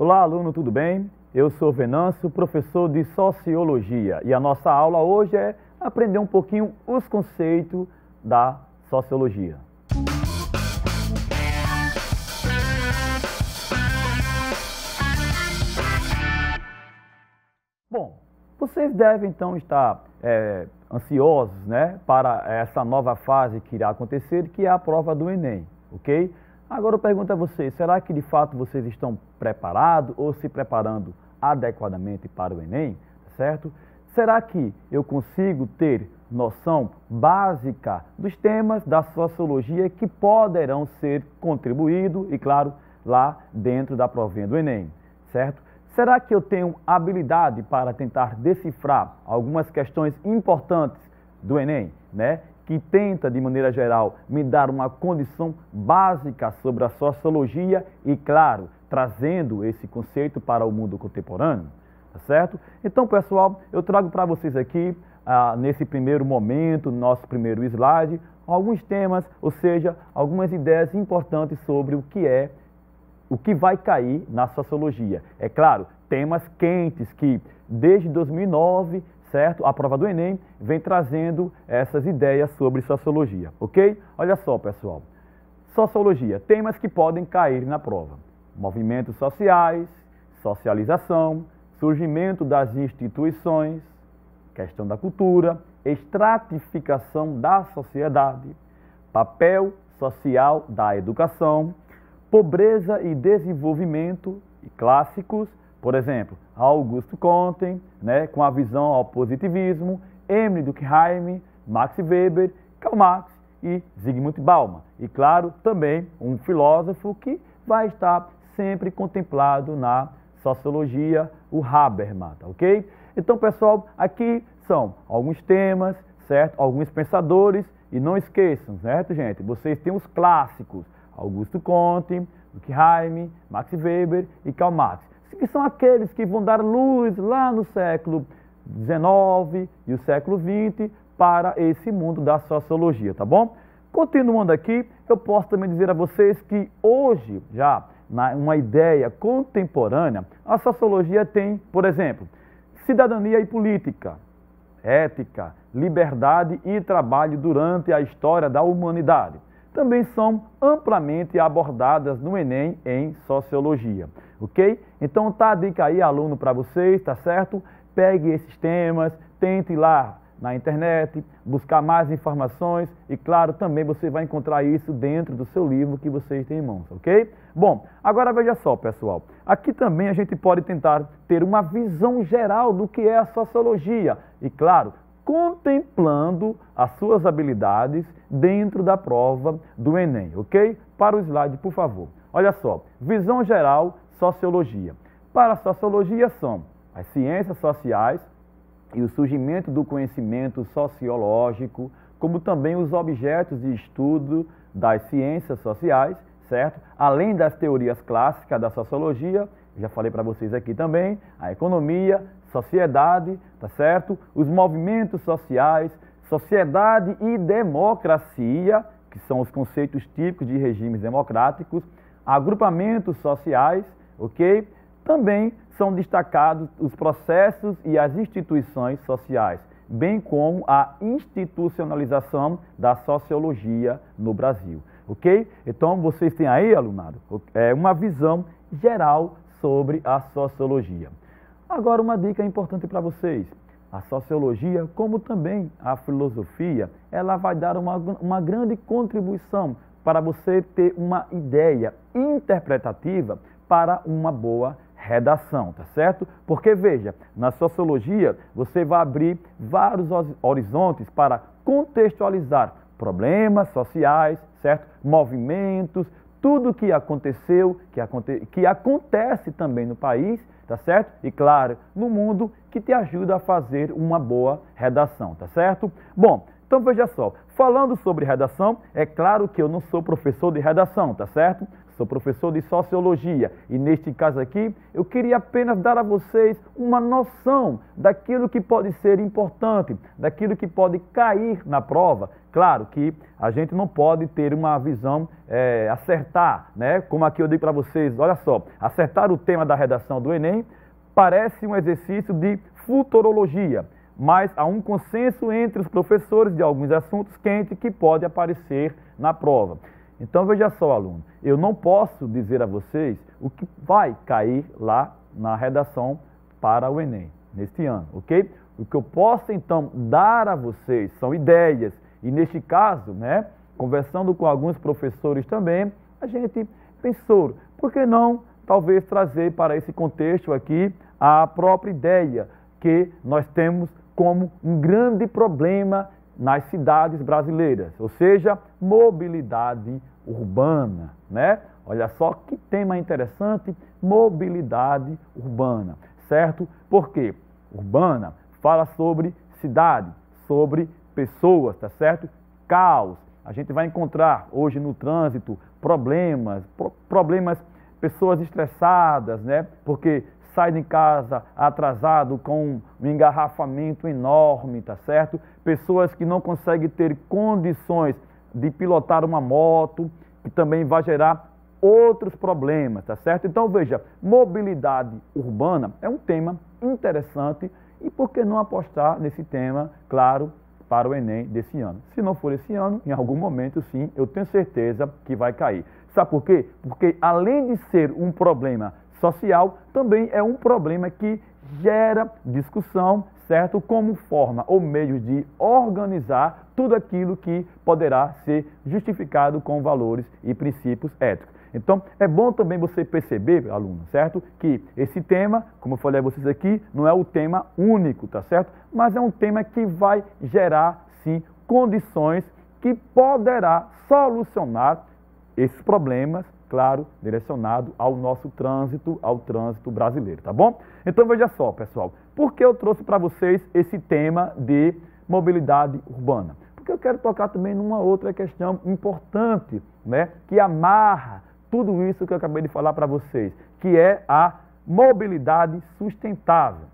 Olá, aluno, tudo bem? Eu sou Venâncio, professor de Sociologia, e a nossa aula hoje é aprender um pouquinho os conceitos da Sociologia. Bom, vocês devem então estar ansiosos, né, para essa nova fase que irá acontecer, que é a prova do Enem, ok? Agora eu pergunto a vocês, será que de fato vocês estão preparados ou se preparando adequadamente para o Enem, certo? Será que eu consigo ter noção básica dos temas da sociologia que poderão ser contribuídos e, claro, lá dentro da provinha do Enem, certo? Será que eu tenho habilidade para tentar decifrar algumas questões importantes do Enem, né? Que tenta, de maneira geral, me dar uma condição básica sobre a sociologia e, claro, trazendo esse conceito para o mundo contemporâneo, tá certo? Então, pessoal, eu trago para vocês aqui, nesse primeiro momento, nosso primeiro slide, alguns temas, ou seja, algumas ideias importantes sobre o que vai cair na sociologia. É claro, temas quentes que, desde 2009, certo? A prova do Enem vem trazendo essas ideias sobre sociologia, ok? Olha só, pessoal. Sociologia, temas que podem cair na prova. Movimentos sociais, socialização, surgimento das instituições, questão da cultura, estratificação da sociedade, papel social da educação, pobreza e desenvolvimento e clássicos, por exemplo, Augusto Comte, né, com a visão ao positivismo, Emile Durkheim, Max Weber, Karl Marx e Zygmunt Bauman. E, claro, também um filósofo que vai estar sempre contemplado na sociologia, o Habermas, ok? Então, pessoal, aqui são alguns temas, certo? Alguns pensadores, e não esqueçam, certo, gente? Vocês têm os clássicos, Augusto Comte, Durkheim, Max Weber e Karl Marx, que são aqueles que vão dar luz lá no século XIX e o século XX para esse mundo da sociologia, tá bom? Continuando aqui, eu posso também dizer a vocês que hoje, já uma ideia contemporânea, a sociologia tem, por exemplo, cidadania e política, ética, liberdade e trabalho durante a história da humanidade. Também são amplamente abordadas no Enem em Sociologia, ok? Então tá a dica aí, aluno, para vocês, tá certo? Pegue esses temas, tente ir lá na internet, buscar mais informações e, claro, também você vai encontrar isso dentro do seu livro que vocês têm em mãos, ok? Bom, agora veja só, pessoal, aqui também a gente pode tentar ter uma visão geral do que é a Sociologia e, claro, contemplando as suas habilidades dentro da prova do Enem, ok? Para o slide, por favor. Olha só, visão geral, sociologia. Para a sociologia são as ciências sociais e o surgimento do conhecimento sociológico, como também os objetos de estudo das ciências sociais, certo? Além das teorias clássicas da sociologia, já falei para vocês aqui também, a economia, sociedade, tá certo? Os movimentos sociais, sociedade e democracia, que são os conceitos típicos de regimes democráticos, agrupamentos sociais, ok? Também são destacados os processos e as instituições sociais, bem como a institucionalização da sociologia no Brasil, ok? Então, vocês têm aí, alunado, uma visão geral sobre a sociologia. Agora, uma dica importante para vocês. A sociologia, como também a filosofia, ela vai dar uma grande contribuição para você ter uma ideia interpretativa para uma boa redação, tá certo? Porque, veja, na sociologia você vai abrir vários horizontes para contextualizar problemas sociais, certo? Movimentos, tudo que aconteceu, que acontece também no país, tá certo? E, claro, no mundo, que te ajuda a fazer uma boa redação, tá certo? Bom, então veja só, falando sobre redação, é claro que eu não sou professor de redação, tá certo? sou professor de Sociologia e neste caso aqui eu queria apenas dar a vocês uma noção daquilo que pode ser importante, daquilo que pode cair na prova. Claro que a gente não pode ter uma visão, acertar, né? Como aqui eu digo para vocês, olha só, acertar o tema da redação do Enem parece um exercício de futurologia, mas há um consenso entre os professores de alguns assuntos quentes que pode aparecer na prova. Então veja só, aluno, eu não posso dizer a vocês o que vai cair lá na redação para o Enem, neste ano, ok? O que eu posso então dar a vocês são ideias, e neste caso, né, conversando com alguns professores também, a gente pensou, por que não talvez trazer para esse contexto aqui a própria ideia que nós temos como um grande problema nas cidades brasileiras, ou seja, mobilidade urbana, né? Olha só que tema interessante, mobilidade urbana, certo? Por quê? Urbana fala sobre cidade, sobre pessoas, tá certo? Caos. A gente vai encontrar hoje no trânsito problemas, pessoas estressadas, né? Porque sai de casa atrasado com um engarrafamento enorme, tá certo? Pessoas que não conseguem ter condições de pilotar uma moto, que também vai gerar outros problemas, tá certo? Então veja, mobilidade urbana é um tema interessante e por que não apostar nesse tema, claro, para o Enem desse ano? Se não for esse ano, em algum momento sim, eu tenho certeza que vai cair. Sabe por quê? Porque além de ser um problema social, também é um problema que gera discussão, certo? Como forma ou meio de organizar tudo aquilo que poderá ser justificado com valores e princípios éticos. Então, é bom também você perceber, aluno, certo? Que esse tema, como eu falei a vocês aqui, não é o tema único, tá certo? Mas é um tema que vai gerar, sim, condições que poderá solucionar esses problemas, claro, direcionado ao nosso trânsito, ao trânsito brasileiro, tá bom? Então veja só, pessoal, por que eu trouxe para vocês esse tema de mobilidade urbana? Porque eu quero tocar também numa outra questão importante, né, que amarra tudo isso que eu acabei de falar para vocês, que é a mobilidade sustentável.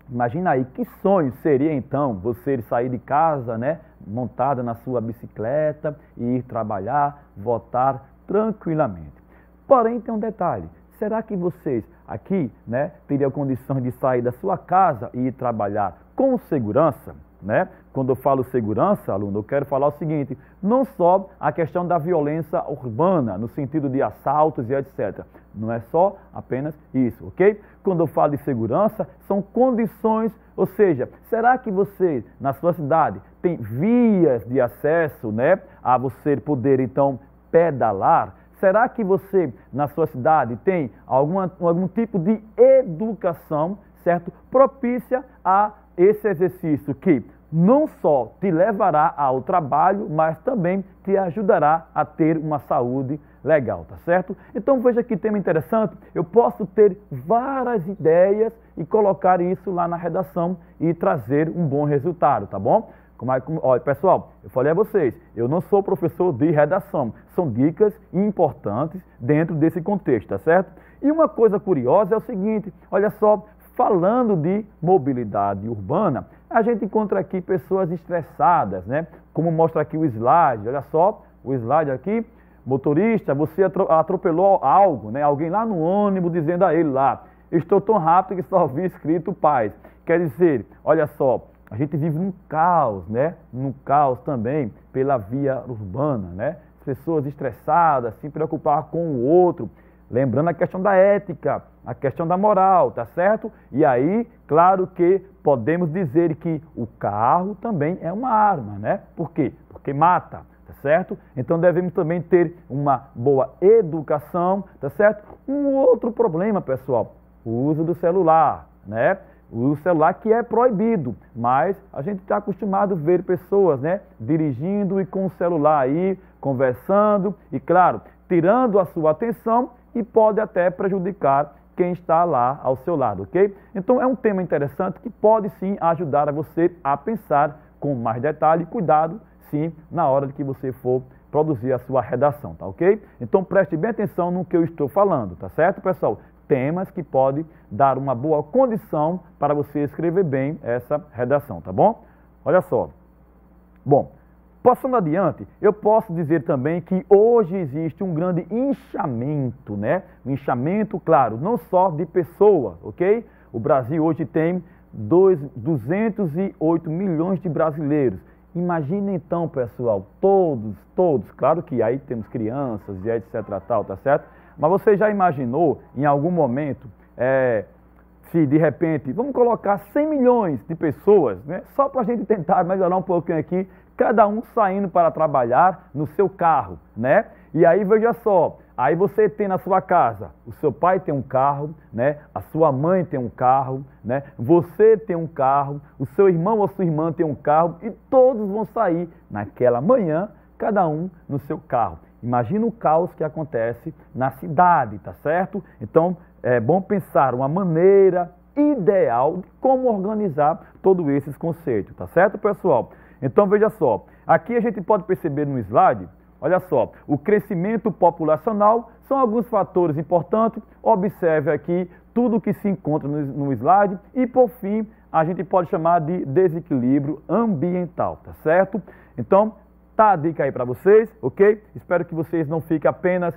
Imagina aí, que sonho seria então você sair de casa, né, montada na sua bicicleta e ir trabalhar, voltar tranquilamente. Porém, tem um detalhe, será que vocês aqui, né, teriam condições de sair da sua casa e ir trabalhar com segurança? Né? Quando eu falo segurança, aluno, eu quero falar o seguinte, não só a questão da violência urbana, no sentido de assaltos e etc. Não é só apenas isso, ok? Quando eu falo de segurança, são condições, ou seja, será que você, na sua cidade, tem vias de acesso, né, a você poder, então, pedalar? Será que você, na sua cidade, tem algum tipo de educação, certo, propícia a esse exercício que não só te levará ao trabalho, mas também te ajudará a ter uma saúde legal, tá certo? Então veja que tema interessante, eu posso ter várias ideias e colocar isso lá na redação e trazer um bom resultado, tá bom? Olha, pessoal, eu falei a vocês, eu não sou professor de redação, são dicas importantes dentro desse contexto, tá certo? E uma coisa curiosa é o seguinte, olha só, falando de mobilidade urbana, a gente encontra aqui pessoas estressadas, né? Como mostra aqui o slide, olha só, o slide aqui, motorista, você atropelou algo, né? Alguém lá no ônibus dizendo a ele lá, estou tão rápido que só vi escrito paz. Quer dizer, olha só, a gente vive num caos, né? Num caos também pela via urbana, né? As pessoas estressadas, se preocupar com o outro, lembrando a questão da ética, a questão da moral, tá certo? E aí, claro que podemos dizer que o carro também é uma arma, né? Por quê? Porque mata, tá certo? Então devemos também ter uma boa educação, tá certo? Um outro problema, pessoal, o uso do celular, né? O uso do celular que é proibido, mas a gente está acostumado a ver pessoas, né, dirigindo e com o celular aí, conversando e, claro, tirando a sua atenção e pode até prejudicar quem está lá ao seu lado, ok? Então é um tema interessante que pode sim ajudar a você a pensar com mais detalhe e cuidado, sim, na hora de que você for produzir a sua redação, tá ok? Então preste bem atenção no que eu estou falando, tá certo, pessoal? Temas que podem dar uma boa condição para você escrever bem essa redação, tá bom? Olha só. Bom, passando adiante, eu posso dizer também que hoje existe um grande inchamento, né? Um inchamento, claro, não só de pessoa, ok? O Brasil hoje tem 208 milhões de brasileiros. Imagina então, pessoal, todos, claro que aí temos crianças e etc, tal, tá certo? Mas você já imaginou em algum momento, se de repente, vamos colocar 100 milhões de pessoas, né? Só para a gente tentar melhorar um pouquinho aqui, cada um saindo para trabalhar no seu carro, né? E aí veja só, aí você tem na sua casa, o seu pai tem um carro, né? A sua mãe tem um carro, né? Você tem um carro, o seu irmão ou sua irmã tem um carro e todos vão sair naquela manhã, cada um no seu carro. Imagina o caos que acontece na cidade, tá certo? Então, é bom pensar uma maneira ideal de como organizar todos esses conceitos, tá certo, pessoal? Então, veja só, aqui a gente pode perceber no slide, olha só, o crescimento populacional são alguns fatores importantes, observe aqui tudo que se encontra no slide e, por fim, a gente pode chamar de desequilíbrio ambiental, tá certo? Então, tá a dica aí para vocês, ok? Espero que vocês não fiquem apenas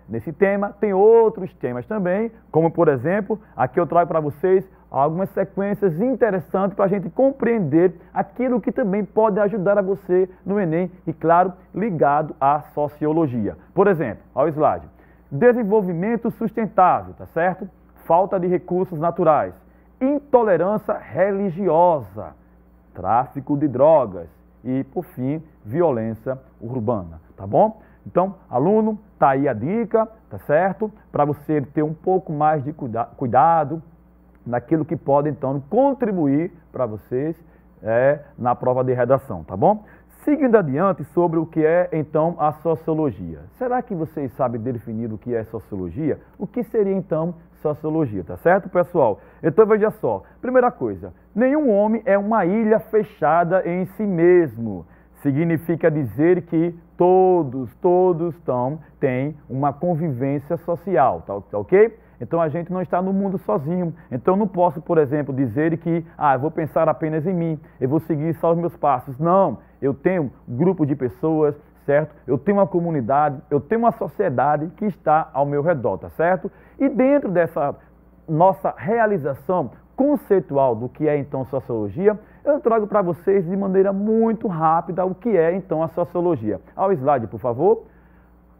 nesse tema. Tem outros temas também, como por exemplo, aqui eu trago para vocês algumas sequências interessantes para a gente compreender aquilo que também pode ajudar a você no Enem e, claro, ligado à sociologia. Por exemplo, ao slide, desenvolvimento sustentável, tá certo? Falta de recursos naturais, intolerância religiosa, tráfico de drogas, e, por fim, violência urbana, tá bom? Então, aluno, tá aí a dica, tá certo? Para você ter um pouco mais de cuidado naquilo que pode, então, contribuir para vocês na prova de redação, tá bom? Seguindo adiante sobre o que é, então, a sociologia. Será que vocês sabem definir o que é sociologia? O que seria, então, sociologia, tá certo, pessoal? Então, veja só. Primeira coisa, nenhum homem é uma ilha fechada em si mesmo. Significa dizer que todos têm uma convivência social, tá ok? Então, a gente não está no mundo sozinho. Então, não posso, por exemplo, dizer que, eu vou pensar apenas em mim, eu vou seguir só os meus passos. Não, eu tenho um grupo de pessoas, certo? Eu tenho uma comunidade, eu tenho uma sociedade que está ao meu redor, tá certo? E dentro dessa nossa realização conceitual do que é, então, sociologia, eu trago para vocês de maneira muito rápida o que é, então, a sociologia. Ao slide, por favor.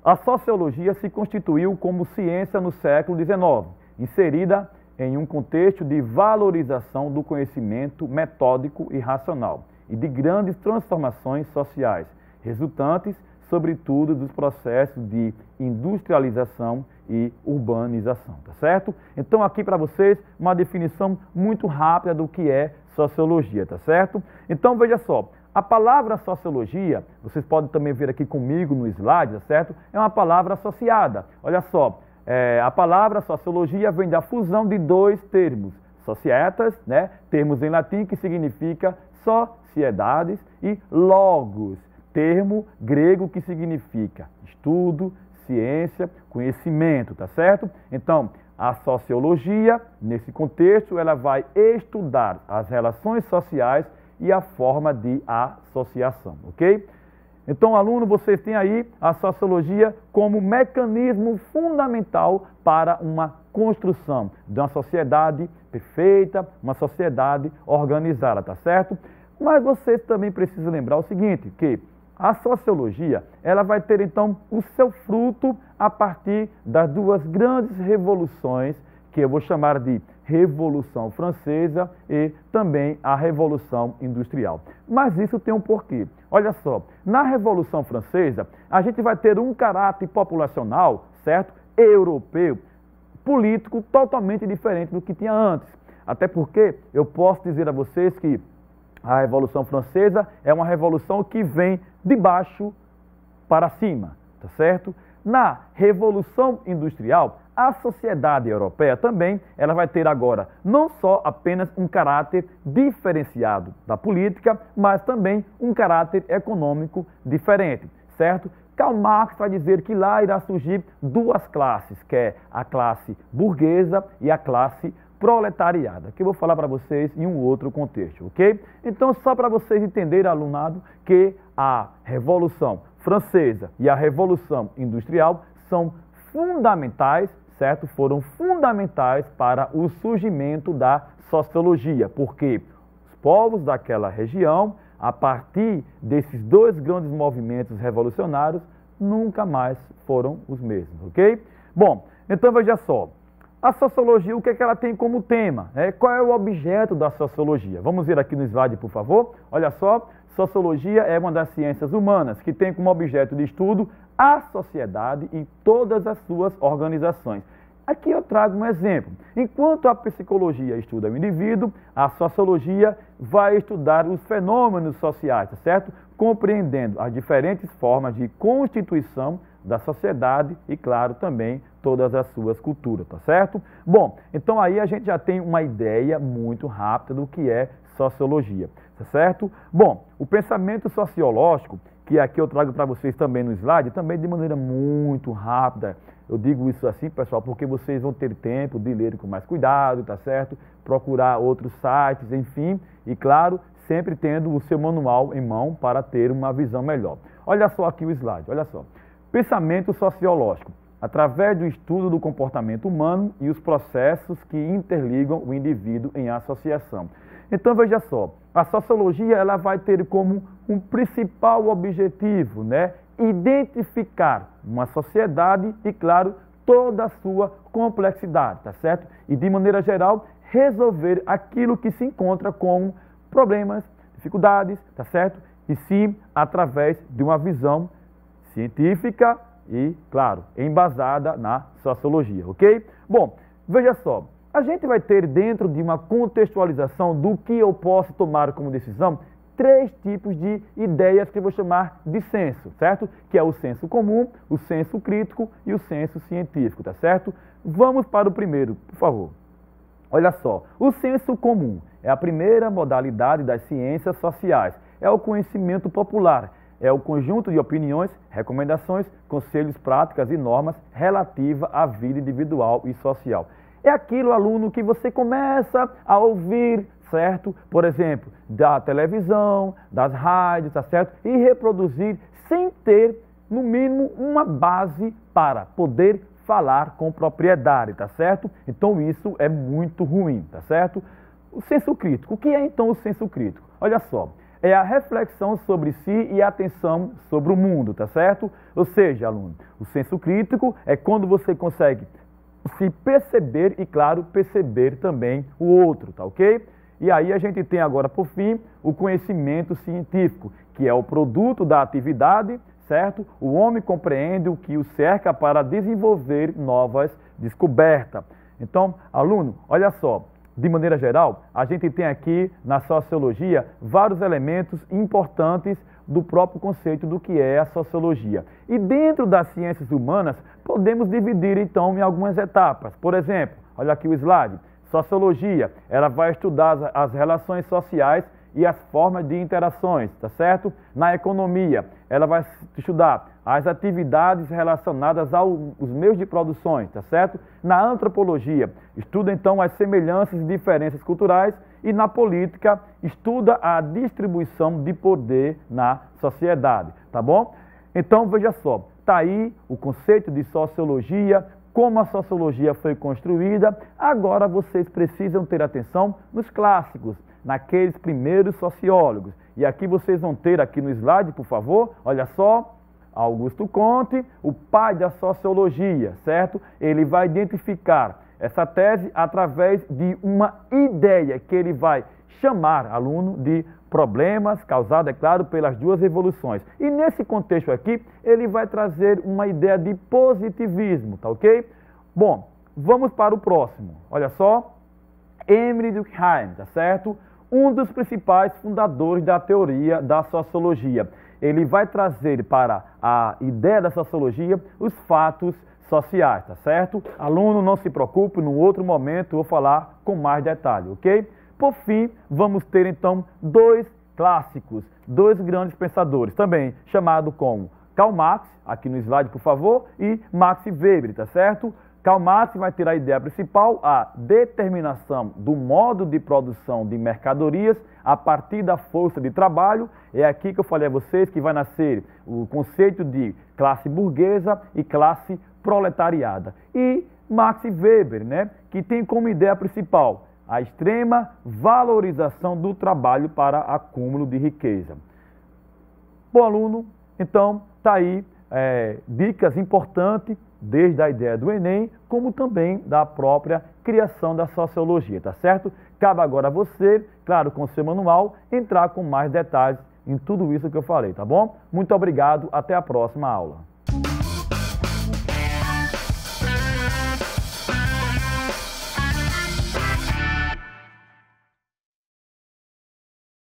A sociologia se constituiu como ciência no século XIX, inserida em um contexto de valorização do conhecimento metódico e racional e de grandes transformações sociais, resultantes, sobretudo, dos processos de industrialização e urbanização, tá certo? Então, aqui para vocês, uma definição muito rápida do que é sociologia, tá certo? Então, veja só. A palavra sociologia, vocês podem também ver aqui comigo no slide, tá certo? É uma palavra associada. Olha só, a palavra sociologia vem da fusão de dois termos, societas, né? Termos em latim que significa sociedades, e logos, termo grego que significa estudo, ciência, conhecimento, tá certo? Então, a sociologia, nesse contexto, ela vai estudar as relações sociais e a forma de associação, ok? Então, aluno, vocês têm aí a sociologia como mecanismo fundamental para uma construção de uma sociedade perfeita, uma sociedade organizada, tá certo? Mas vocês também precisam lembrar o seguinte, que a sociologia, ela vai ter, então, o seu fruto a partir das duas grandes revoluções, que eu vou chamar de Revolução Francesa e também a Revolução Industrial. Mas isso tem um porquê. Olha só, na Revolução Francesa, a gente vai ter um caráter populacional, certo? Europeu, político, totalmente diferente do que tinha antes. Até porque eu posso dizer a vocês que a Revolução Francesa é uma revolução que vem de baixo para cima, tá certo? Na Revolução Industrial, a sociedade europeia também, ela vai ter agora não só apenas um caráter diferenciado da política, mas também um caráter econômico diferente. certo? Karl Marx vai dizer que lá irá surgir duas classes, que é a classe burguesa e a classe proletariada, que eu vou falar para vocês em um outro contexto, ok? Então, só para vocês entenderem, alunado, que a Revolução Francesa e a Revolução Industrial são fundamentais, certo? Foram fundamentais para o surgimento da sociologia, porque os povos daquela região, a partir desses dois grandes movimentos revolucionários, nunca mais foram os mesmos, ok? Bom, então veja só, a sociologia, o que é que ela tem como tema? Qual é o objeto da sociologia? Vamos ver aqui no slide, por favor. Olha só, sociologia é uma das ciências humanas que tem como objeto de estudo a sociedade e todas as suas organizações. Aqui eu trago um exemplo. Enquanto a psicologia estuda o indivíduo, a sociologia vai estudar os fenômenos sociais, tá certo? Compreendendo as diferentes formas de constituição da sociedade e, claro, também todas as suas culturas, tá certo? Bom, então aí a gente já tem uma ideia muito rápida do que é sociologia, tá certo? Bom, o pensamento sociológico, que aqui eu trago para vocês também no slide, também de maneira muito rápida. Eu digo isso assim, pessoal, porque vocês vão ter tempo de ler com mais cuidado, tá certo? Procurar outros sites, enfim, e claro, sempre tendo o seu manual em mão para ter uma visão melhor. Olha só aqui o slide, olha só. Pensamento sociológico, através do estudo do comportamento humano e os processos que interligam o indivíduo em associação. Então, veja só, a sociologia ela vai ter como um principal objetivo, identificar uma sociedade e, claro, toda a sua complexidade, tá certo? E, de maneira geral, resolver aquilo que se encontra como problemas, dificuldades, tá certo? E sim, através de uma visão científica e, claro, embasada na sociologia, ok? Bom, veja só, a gente vai ter dentro de uma contextualização do que eu posso tomar como decisão, três tipos de ideias que eu vou chamar de senso, certo? Que é o senso comum, o senso crítico e o senso científico, tá certo? Vamos para o primeiro, por favor. Olha só, o senso comum é a primeira modalidade das ciências sociais, é o conhecimento popular, é o conjunto de opiniões, recomendações, conselhos, práticas e normas relativa à vida individual e social. É aquilo, aluno, que você começa a ouvir, certo? Por exemplo, da televisão, das rádios, tá certo? E reproduzir sem ter, no mínimo, uma base para poder falar com propriedade, tá certo? Então isso é muito ruim, tá certo? O senso crítico. O que é então o senso crítico? Olha só, é a reflexão sobre si e a atenção sobre o mundo, tá certo? Ou seja, aluno, o senso crítico é quando você consegue se perceber e, claro, perceber também o outro, tá ok? E aí a gente tem agora, por fim, o conhecimento científico, que é o produto da atividade, certo? O homem compreende o que o cerca para desenvolver novas descobertas. Então, aluno, olha só, de maneira geral, a gente tem aqui na sociologia vários elementos importantes do próprio conceito do que é a sociologia. E dentro das ciências humanas, podemos dividir então em algumas etapas. Por exemplo, olha aqui o slide, sociologia, ela vai estudar as relações sociais e as formas de interações, tá certo? Na economia, ela vai estudar as atividades relacionadas aos meios de produções, tá certo? Na antropologia, estuda então as semelhanças e diferenças culturais e na política, estuda a distribuição de poder na sociedade, tá bom? Então, veja só, tá aí o conceito de sociologia, como a sociologia foi construída. Agora vocês precisam ter atenção nos clássicos, naqueles primeiros sociólogos. E aqui vocês vão ter aqui no slide, por favor, olha só, Augusto Comte, o pai da sociologia, certo? Ele vai identificar essa tese através de uma ideia que ele vai chamar, aluno, de problemas causados, é claro, pelas duas revoluções. E nesse contexto aqui, ele vai trazer uma ideia de positivismo, tá ok? Bom, vamos para o próximo. Olha só, Emile Durkheim, tá certo? Um dos principais fundadores da teoria da sociologia. Ele vai trazer para a ideia da sociologia os fatos sociais, tá certo? Aluno, não se preocupe, num outro momento eu vou falar com mais detalhe, ok? Por fim, vamos ter então dois clássicos, dois grandes pensadores, também chamado como Karl Marx, aqui no slide, por favor, e Max Weber, tá certo? Karl Marx vai ter a ideia principal, a determinação do modo de produção de mercadorias a partir da força de trabalho. É aqui que eu falei a vocês que vai nascer o conceito de classe burguesa e classe proletariada. E Max Weber, né, que tem como ideia principal a extrema valorização do trabalho para acúmulo de riqueza. Bom, aluno, então tá aí dicas importantes, desde a ideia do Enem, como também da própria criação da sociologia, tá certo? Cabe agora a você, claro, com o seu manual, entrar com mais detalhes em tudo isso que eu falei, tá bom? Muito obrigado, até a próxima aula.